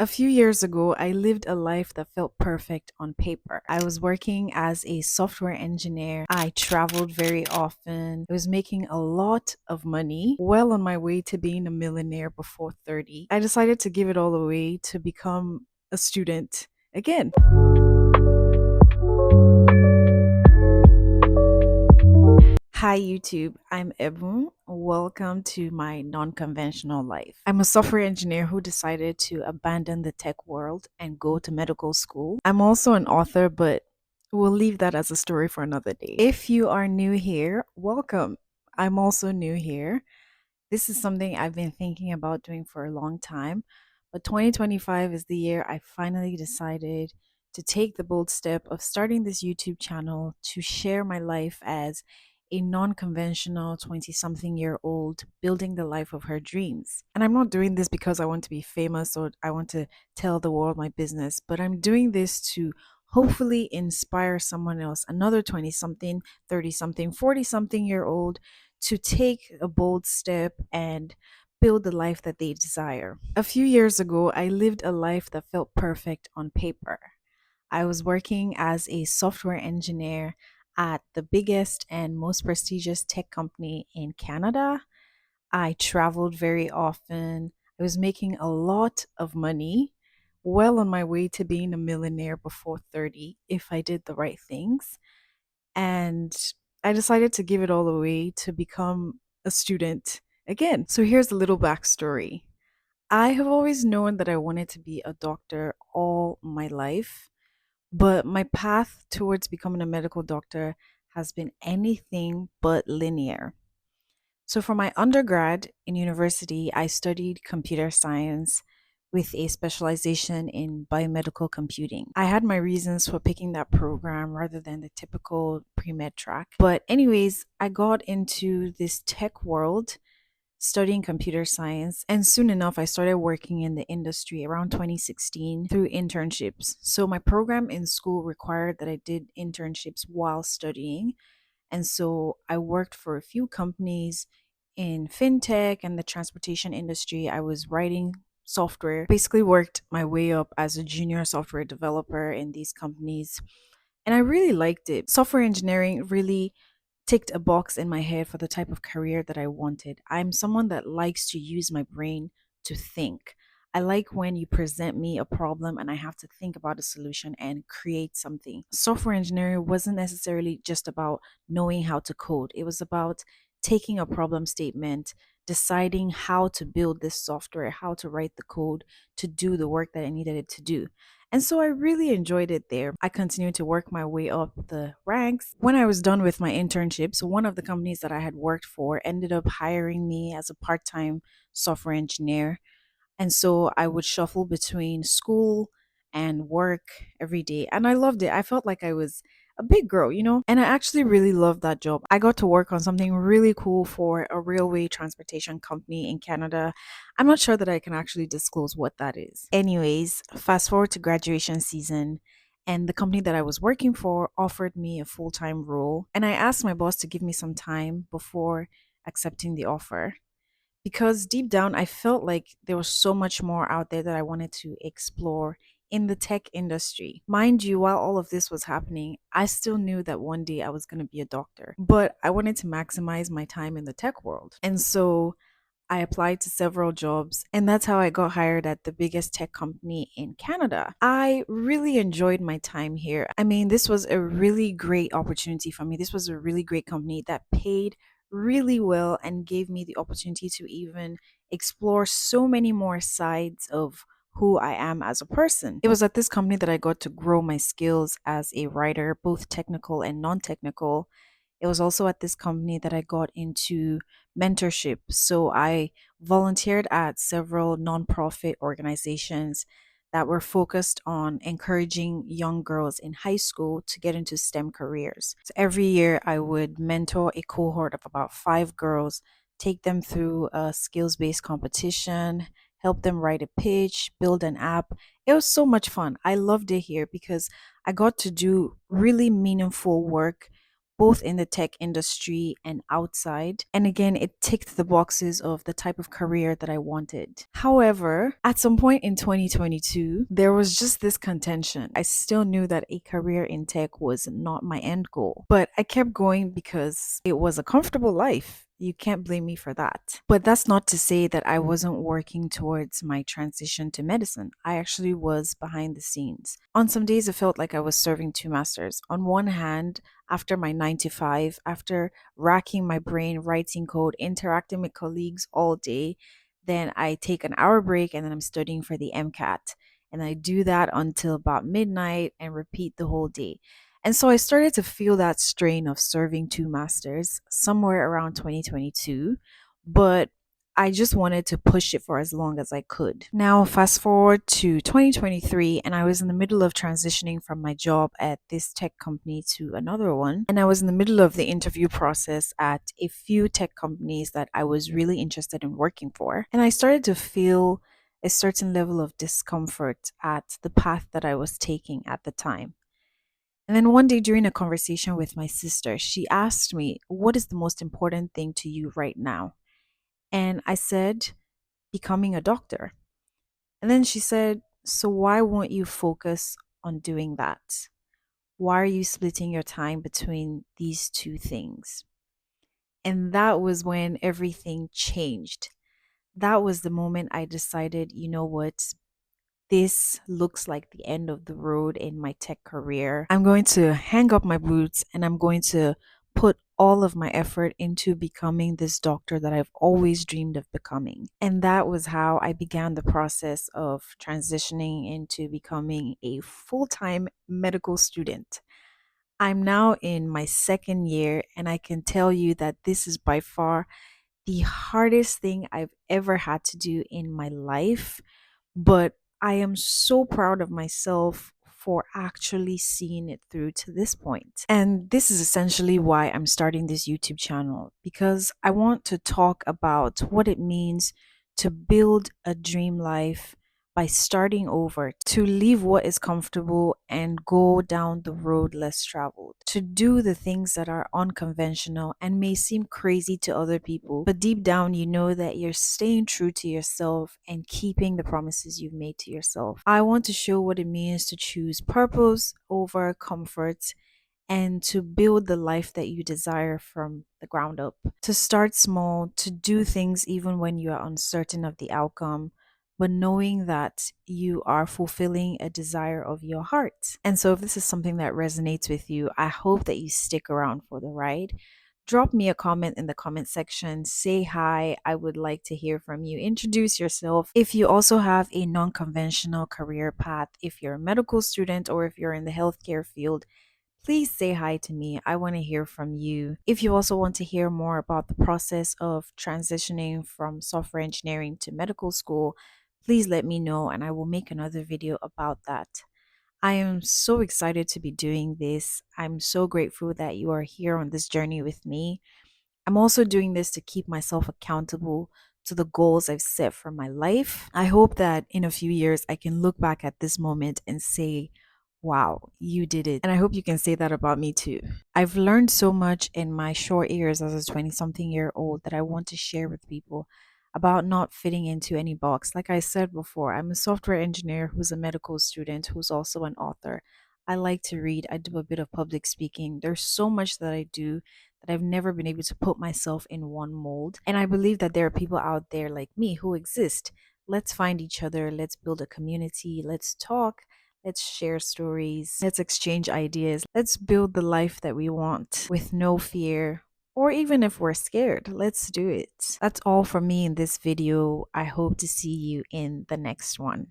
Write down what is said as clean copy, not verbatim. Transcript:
A few years ago, I lived a life that felt perfect on paper. I was working as a software engineer. I traveled very often. I was making a lot of money, well on my way to being a millionaire before 30. I decided to give it all away to become a student again. Hi, YouTube. I'm Ebun. Welcome to my non conventional life. I'm a software engineer who decided to abandon the tech world and go to medical school. I'm also an author, but we'll leave that as a story for another day. If you are new here, welcome. I'm also new here. This is something I've been thinking about doing for a long time, but 2025 is the year I finally decided to take the bold step of starting this YouTube channel to share my life as a non conventional 20 something year old building the life of her dreams. And I'm not doing this because I want to be famous or I want to tell the world my business, but I'm doing this to hopefully inspire someone else, another 20 something, 30 something, 40 something year old to take a bold step and build the life that they desire. A few years ago, I lived a life that felt perfect on paper. I was working as a software engineer at the biggest and most prestigious tech company in Canada. I traveled very often. I was making a lot of money, well on my way to being a millionaire before 30 if I did the right things. And I decided to give it all away to become a student again. So here's a little backstory. I have always known that I wanted to be a doctor all my life, but my path towards becoming a medical doctor has been anything but linear. So, for my undergrad in university, I studied computer science with a specialization in biomedical computing. I had my reasons for picking that program rather than the typical pre med track. But, anyways, I got into this tech world studying computer science, and soon enough, I started working in the industry around 2016 through internships. So, my program in school required that I did internships while studying, and so I worked for a few companies in fintech and the transportation industry. I was writing software, basically worked my way up as a junior software developer in these companies. And I really liked it. Software engineering really ticked a box in my head for the type of career that I wanted. I'm someone that likes to use my brain to think. I like when you present me a problem and I have to think about a solution and create something. Software engineering wasn't necessarily just about knowing how to code, it was about taking a problem statement, deciding how to build this software, how to write the code to do the work that I needed it to do. And so I really enjoyed it there. I continued to work my way up the ranks. When I was done with my internships, one of the companies that I had worked for ended up hiring me as a part time software engineer. And so I would shuffle between school and work every day. And I loved it. I felt like I was a big girl. And I actually really loved that job. I got to work on something really cool for a railway transportation company in Canada. I'm not sure that I can actually disclose what that is. Anyways, fast forward to graduation season. And the company that I was working for offered me a full time role. And I asked my boss to give me some time before accepting the offer because deep down I felt like there was so much more out there that I wanted to explore in the tech industry. Mind you, while all of this was happening, I still knew that one day I was going to be a doctor, but I wanted to maximize my time in the tech world. And so I applied to several jobs, and that's how I got hired at the biggest tech company in Canada. I really enjoyed my time here. I mean, this was a really great opportunity for me. This was a really great company that paid really well and gave me the opportunity to even explore so many more sides of who I am as a person. It was at this company that I got to grow my skills as a writer, both technical and non technical. It was also at this company that I got into mentorship. So I volunteered at several nonprofit organizations that were focused on encouraging young girls in high school to get into STEM careers. So every year I would mentor a cohort of about 5 girls, take them through a skills based competition, help them write a pitch, build an app. It was so much fun. I loved it here because I got to do really meaningful work both in the tech industry and outside. And again, it ticked the boxes of the type of career that I wanted. However, at some point in 2022, there was just this contention. I still knew that a career in tech was not my end goal, but I kept going because it was a comfortable life. You can't blame me for that. But that's not to say that I wasn't working towards my transition to medicine. I actually was behind the scenes. On some days, it felt like I was serving two masters. On one hand, after my 9 to 5, after racking my brain, writing code, interacting with colleagues all day, then I take an hour break and then I'm studying for the MCAT. And I do that until about midnight and repeat the whole day. And so I started to feel that strain of serving two masters somewhere around 2022, but I just wanted to push it for as long as I could. Now, fast forward to 2023, and I was in the middle of transitioning from my job at this tech company to another one. And I was in the middle of the interview process at a few tech companies that I was really interested in working for. And I started to feel a certain level of discomfort at the path that I was taking at the time. And then one day during a conversation with my sister, she asked me, "What is the most important thing to you right now?" And I said, "Becoming a doctor." And then she said, "So why won't you focus on doing that? Why are you splitting your time between these two things?" And that was when everything changed. That was the moment I decided, you know what? This looks like the end of the road in my tech career. I'm going to hang up my boots and I'm going to put all of my effort into becoming this doctor that I've always dreamed of becoming. And that was how I began the process of transitioning into becoming a full time medical student. I'm now in my second year, and I can tell you that this is by far the hardest thing I've ever had to do in my life, but I am so proud of myself for actually seeing it through to this point. And this is essentially why I'm starting this YouTube channel, because I want to talk about what it means to build a dream life by starting over, to leave what is comfortable and go down the road less traveled, to do the things that are unconventional and may seem crazy to other people, but deep down you know that you're staying true to yourself and keeping the promises you've made to yourself. I want to show what it means to choose purpose over comfort and to build the life that you desire from the ground up. To start small, to do things even when you are uncertain of the outcome, but knowing that you are fulfilling a desire of your heart. And so, if this is something that resonates with you, I hope that you stick around for the ride. Drop me a comment in the comment section. Say hi. I would like to hear from you. Introduce yourself. If you also have a non conventional career path, if you're a medical student or if you're in the healthcare field, please say hi to me. I want to hear from you. If you also want to hear more about the process of transitioning from software engineering to medical school, please let me know and I will make another video about that. I am so excited to be doing this. I'm so grateful that you are here on this journey with me. I'm also doing this to keep myself accountable to the goals I've set for my life. I hope that in a few years I can look back at this moment and say, wow, you did it. And I hope you can say that about me too. I've learned so much in my short years as a 20 something year old that I want to share with people about not fitting into any box. Like I said before, I'm a software engineer who's a medical student who's also an author. I like to read, I do a bit of public speaking. There's so much that I do that I've never been able to put myself in one mold. And I believe that there are people out there like me who exist. Let's find each other, let's build a community, let's talk. Let's share stories. Let's exchange ideas. Let's build the life that we want with no fear. Or even if we're scared, let's do it. That's all from me in this video. I hope to see you in the next one.